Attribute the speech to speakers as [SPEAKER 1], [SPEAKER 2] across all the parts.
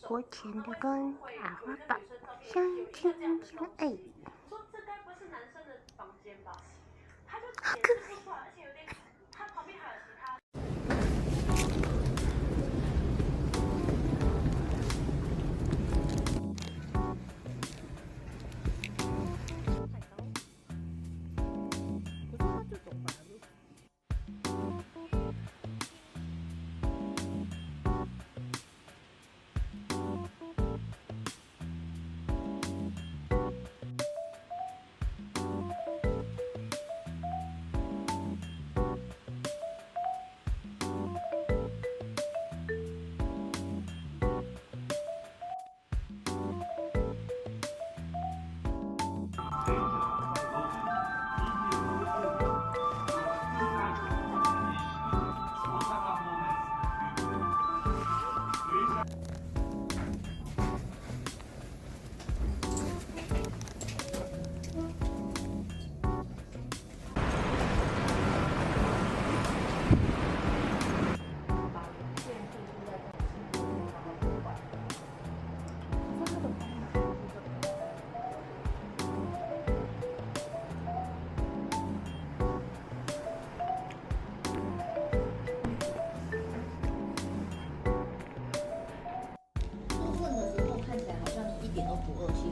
[SPEAKER 1] 我牵着根阿花棒，相亲相爱。
[SPEAKER 2] 说这该不是男生的房间吧？他就
[SPEAKER 1] 好
[SPEAKER 2] 可爱，而且有点，他旁边还有其他。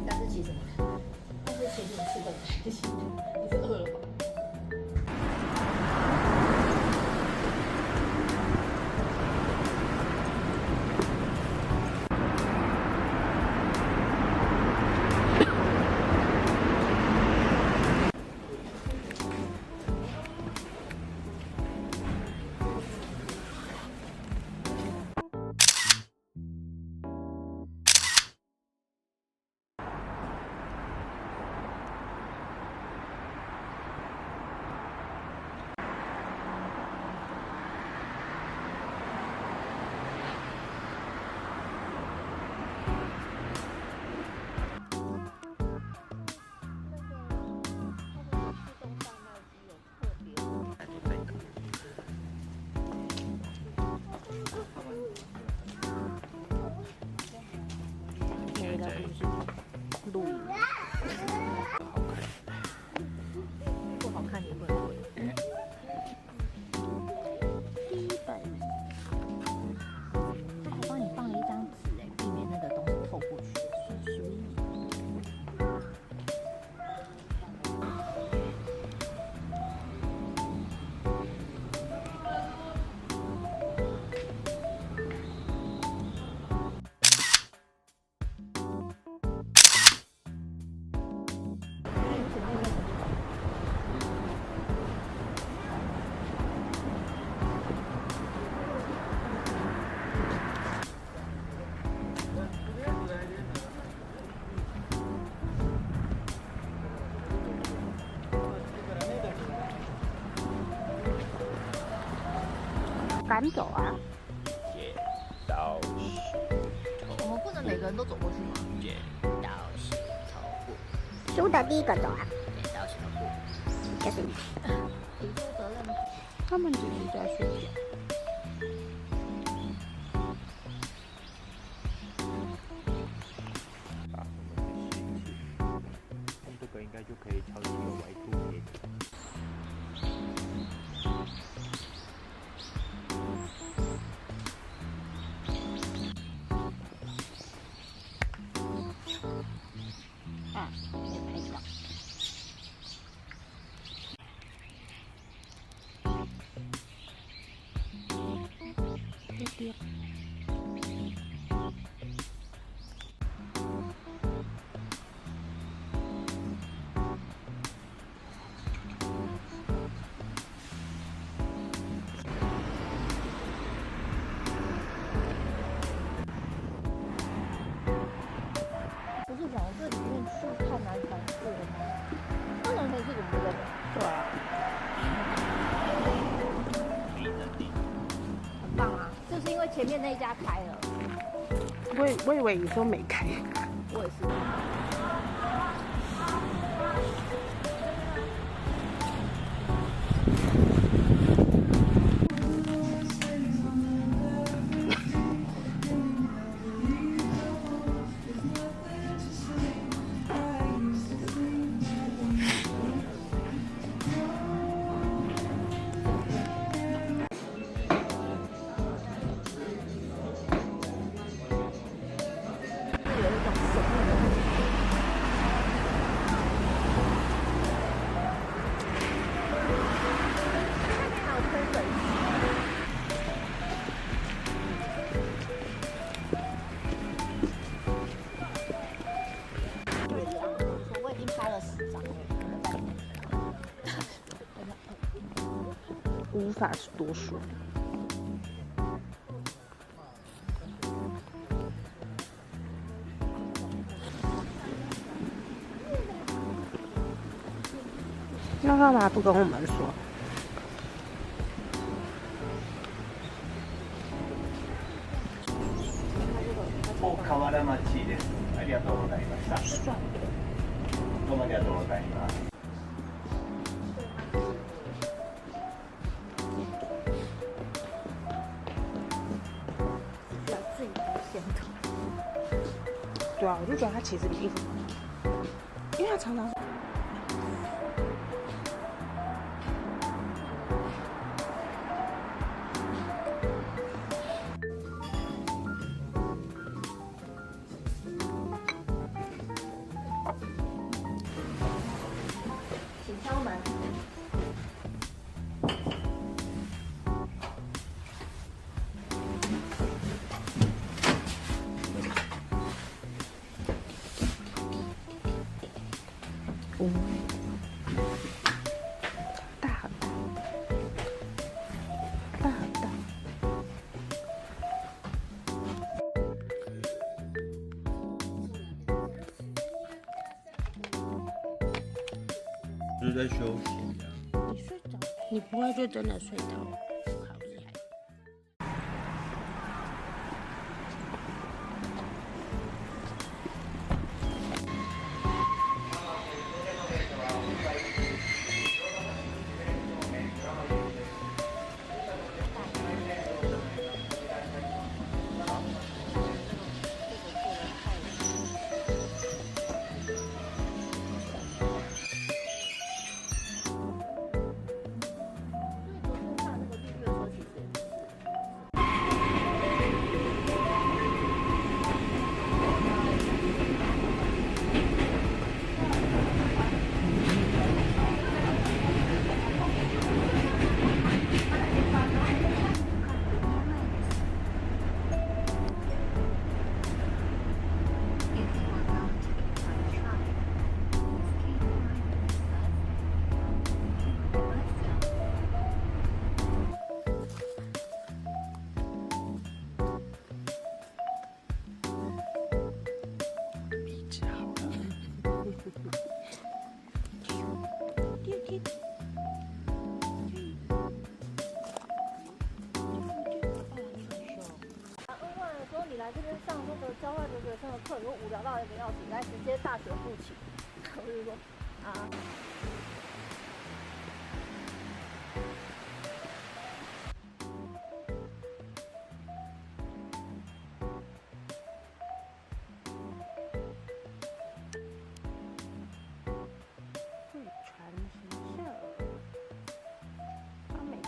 [SPEAKER 3] 但是其实那些前面吃的很开心，你是饿了吗？
[SPEAKER 1] 录影
[SPEAKER 3] 不好看也不能回。
[SPEAKER 1] 第一本，
[SPEAKER 3] 我帮你放了一张纸哎，避免那个东西透过去。
[SPEAKER 1] 赶走啊！
[SPEAKER 4] 剪刀石
[SPEAKER 3] 我们不能每个人都走过去吗？
[SPEAKER 4] 剪刀石头布，
[SPEAKER 1] 输的第一个走啊！
[SPEAKER 4] 剪刀石头布。
[SPEAKER 1] 就是你。
[SPEAKER 3] 提出责任。
[SPEAKER 1] 他们只是在睡觉。
[SPEAKER 4] 把我们的事情，用这个应该就可以敲击个歪兔给你。
[SPEAKER 1] 啊，没拍到。丢丢。
[SPEAKER 3] 不是往这里面去看南船寺的吗？那南船寺怎么在这？
[SPEAKER 1] 对啊。
[SPEAKER 3] 很棒啊！就是因为前面那一家开了，
[SPEAKER 1] 我以为你说没开。
[SPEAKER 3] 我也是。
[SPEAKER 5] 法多说。那干嘛不跟我们说？
[SPEAKER 6] 河原町です。ありがとうございました。どうもありがとうございます。
[SPEAKER 3] 自己的先头。
[SPEAKER 5] 对啊，我就觉得他其实比一直忙，因为他常常。
[SPEAKER 3] 请敲门。
[SPEAKER 5] 大很大，大很大。
[SPEAKER 4] 就是在休息啊。
[SPEAKER 5] 你睡着，你不会就真的睡着？好厉害！
[SPEAKER 3] 你来这边上那个交换留学生的课，如果无聊到一个要死，来直接大学复起。我就说啊。
[SPEAKER 5] 会传形象，超美的。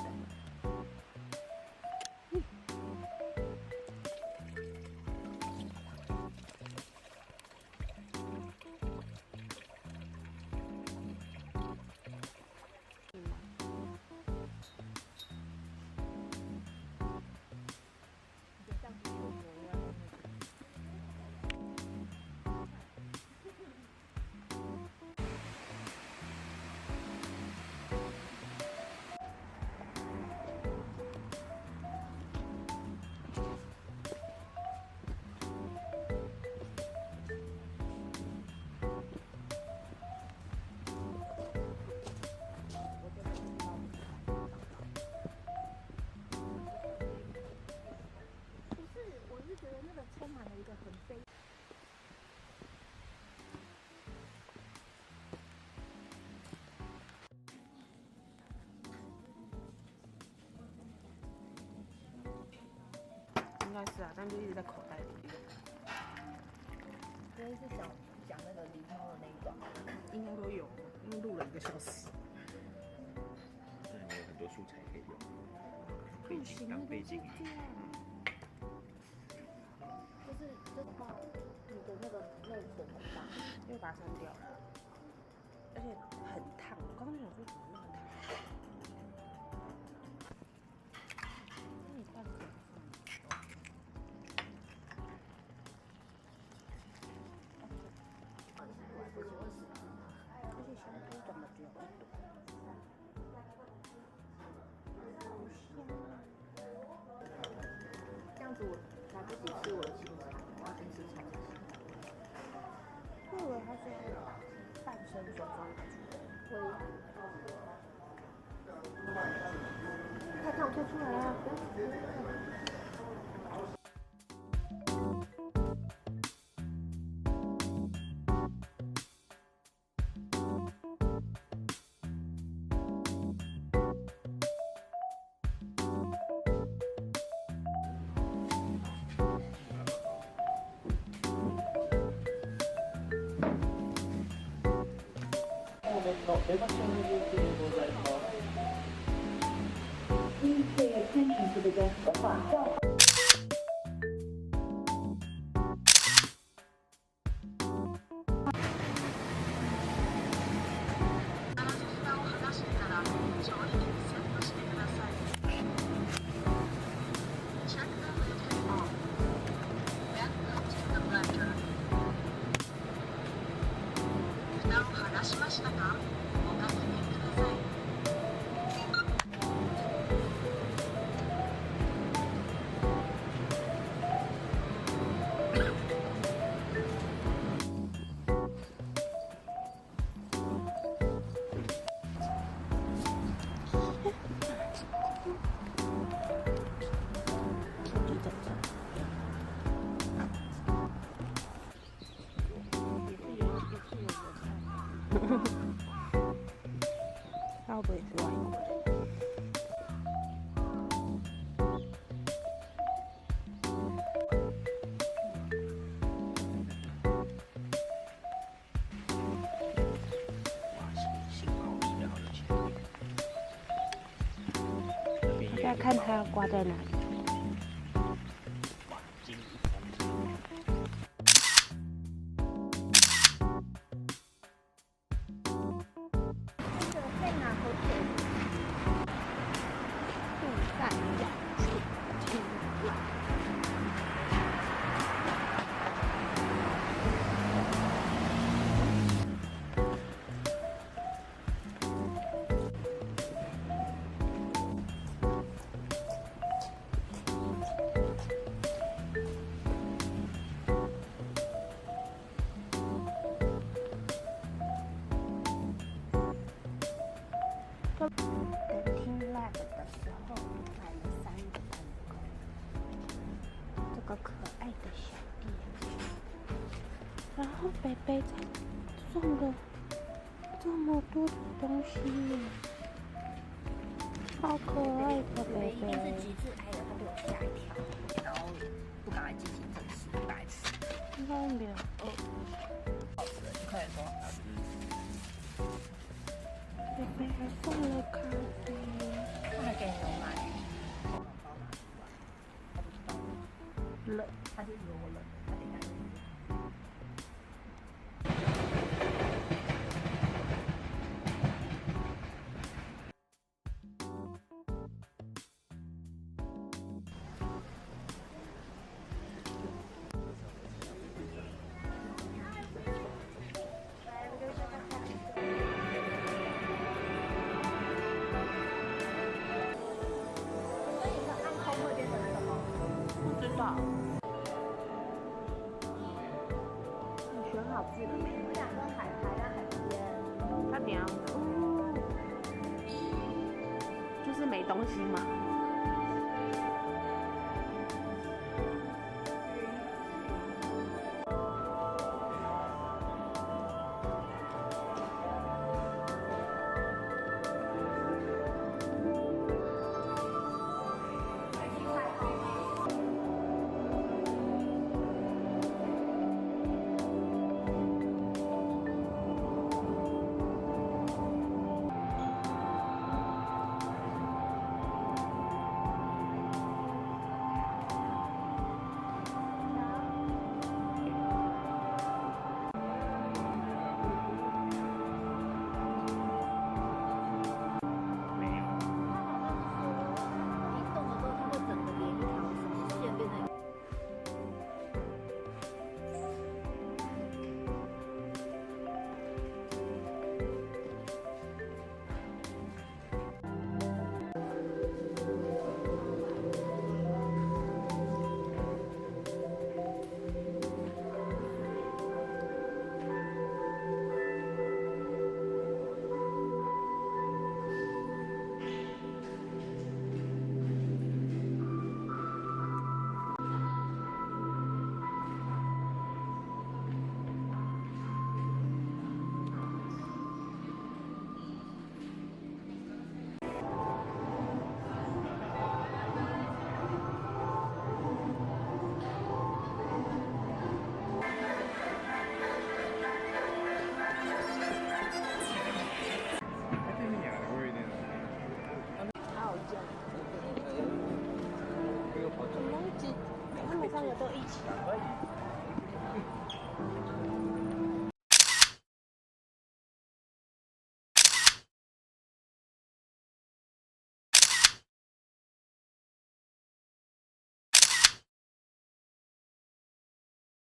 [SPEAKER 3] 觉得那个充满了一个很悲。
[SPEAKER 5] 应该是啊，但就一直在口袋里。
[SPEAKER 3] 所以是想讲那个狸猫的那一段，
[SPEAKER 5] 应该都有，因为录了1个小时。
[SPEAKER 4] 那你有很多素材可以用，背景当背景。
[SPEAKER 3] 就是把你的那个内存很大，
[SPEAKER 5] 因为把它删掉了，而且很烫。我刚刚想说怎么那么烫？那你半可放。而且香菇怎么只有1朵？
[SPEAKER 3] 出来啊！
[SPEAKER 5] 他会不会是外国人？我在看它要挂在哪里。
[SPEAKER 3] 在哪喝水？住在雅趣青馆。
[SPEAKER 5] 等听 lab 的时候买了3个蛋糕，这个可爱的小弟，然后北北再送了这么多的东西耶，好可爱的北北。
[SPEAKER 3] 一定是极致爱的，他被我吓一跳，然后不赶快进行正式白痴。
[SPEAKER 5] 应该没有。
[SPEAKER 3] 好吃的，你快点说。
[SPEAKER 5] 北北还送了咖啡。
[SPEAKER 3] 他还给你牛奶。
[SPEAKER 5] 冷。
[SPEAKER 3] 他就以为我冷，他等一下就冷。所以你的暗空会变成什么？
[SPEAKER 5] 不知道。你选好字了没？
[SPEAKER 3] 我想跟海苔在海边。
[SPEAKER 5] 他等下就是没东西嘛。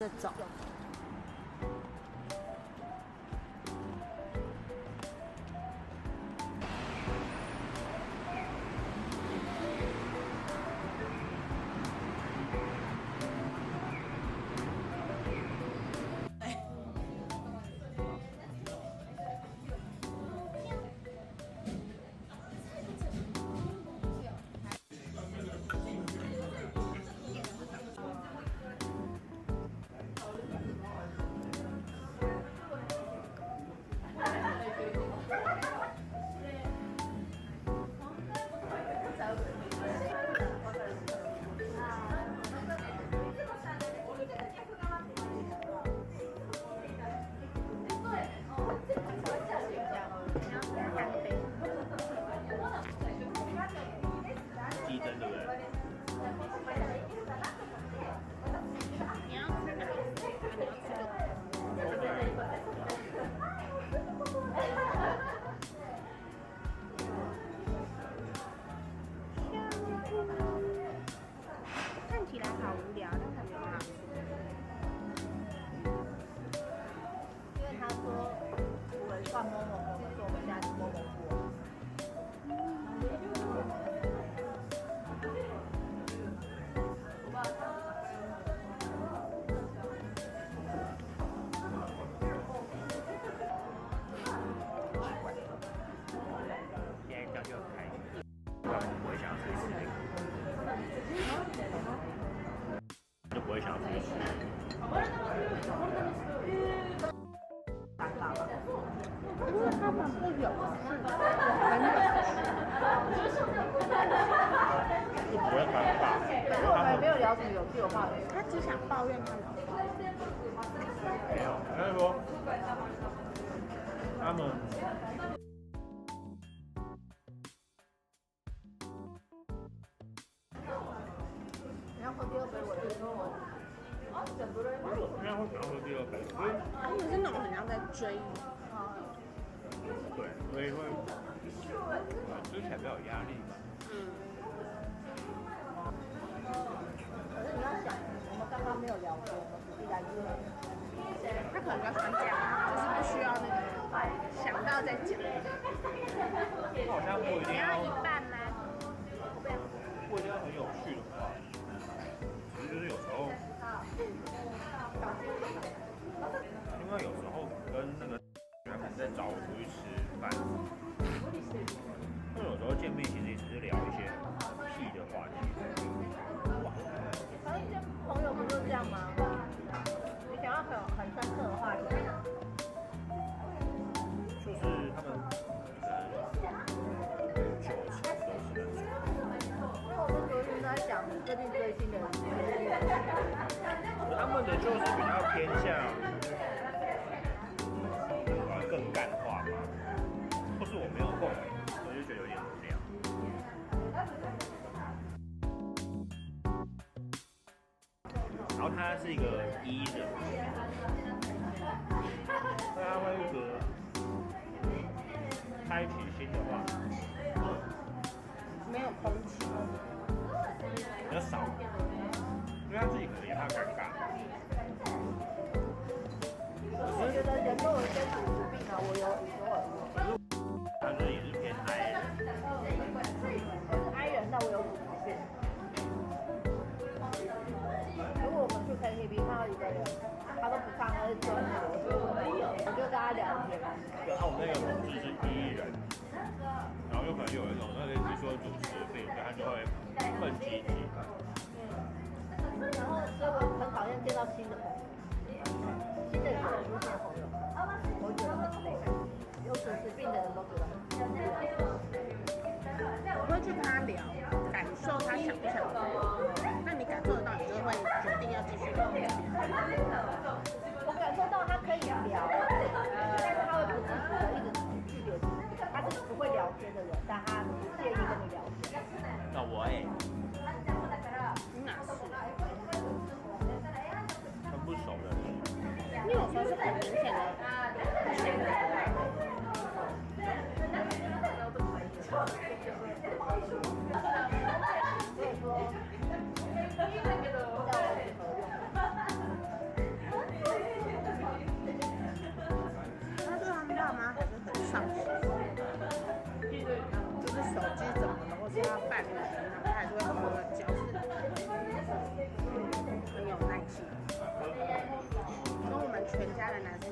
[SPEAKER 5] 这种。
[SPEAKER 4] 鸡胗对不对？
[SPEAKER 5] 你要吃哪一个？你要吃这个。看起来好无聊，但感觉很好吃。
[SPEAKER 3] 因为他说我们放某某某，可是我们家是某某锅。
[SPEAKER 4] 现在这样就很开心，不然我不会想要出去吃那个，就不会想要出去吃。
[SPEAKER 5] 因为他们不有事，
[SPEAKER 4] 就不会尴尬。
[SPEAKER 3] 可是我们没有聊什么有趣的话题。
[SPEAKER 5] 他只想抱怨他老婆。
[SPEAKER 4] 没有，他是说他们
[SPEAKER 3] 你要喝第二杯，我就说我整不认
[SPEAKER 4] 我应该会想要喝第二杯，所以
[SPEAKER 5] 他们是那种很像在追你。
[SPEAKER 4] 对，所以会吃起来比较有压力吧。
[SPEAKER 3] 可是你要想，我们刚刚没有聊过，我们只是来约。
[SPEAKER 5] 他可能比较喜欢这样，就是不需要那个想到再讲。
[SPEAKER 4] 好像不一定要
[SPEAKER 5] 你要一半吗？
[SPEAKER 4] 不一定要很有趣的话，其实就是有时候，因为有时候跟那个他们在找我出去吃饭，那有时候见面其实也只是聊一些很屁的话题。
[SPEAKER 3] 反正一些朋友不就是这样吗？你想要很深刻的话题，
[SPEAKER 4] 就是他们可能9成都是那种。
[SPEAKER 3] 因为我们昨天在讲最近追星的人，
[SPEAKER 4] 他们的就是比较偏向，更干话嘛，或是我没有共鸣，我就觉得有点无聊。然后他是一个E人，那他会一个开启新的话题，
[SPEAKER 5] 没有空气。
[SPEAKER 4] 比较少，因为他自己可能也怕尴尬。
[SPEAKER 3] 我觉得人都有一些主病啊，我有耳
[SPEAKER 4] 他就是也是偏 I 人，
[SPEAKER 3] 我是 I 人，但我有主病。如果我们去 KTV 看到一个人，他都不唱，他是专业的，我就跟他聊天。
[SPEAKER 4] 对，我那个同事是E人，然后有可能有一种那类似说主持病，所以他就会更积极。
[SPEAKER 3] 然后，所以我很讨厌见到新的朋友，新的也是有出现的朋友，我觉得很累。有主持病的人都觉得很累。
[SPEAKER 5] 我会去跟他聊，感受他想不想聊。那你感受得到，你就会决定要继续聊。
[SPEAKER 3] 我感受到他可以聊，但是他会不自觉的一直拒绝。他是不会聊天的人，但他不介意跟你聊天。
[SPEAKER 4] 那我
[SPEAKER 5] 你哪是？
[SPEAKER 4] 很不熟的人，
[SPEAKER 5] 你有时候是很明显的。
[SPEAKER 3] 所以说，叫我如何用？
[SPEAKER 5] 全家人来吃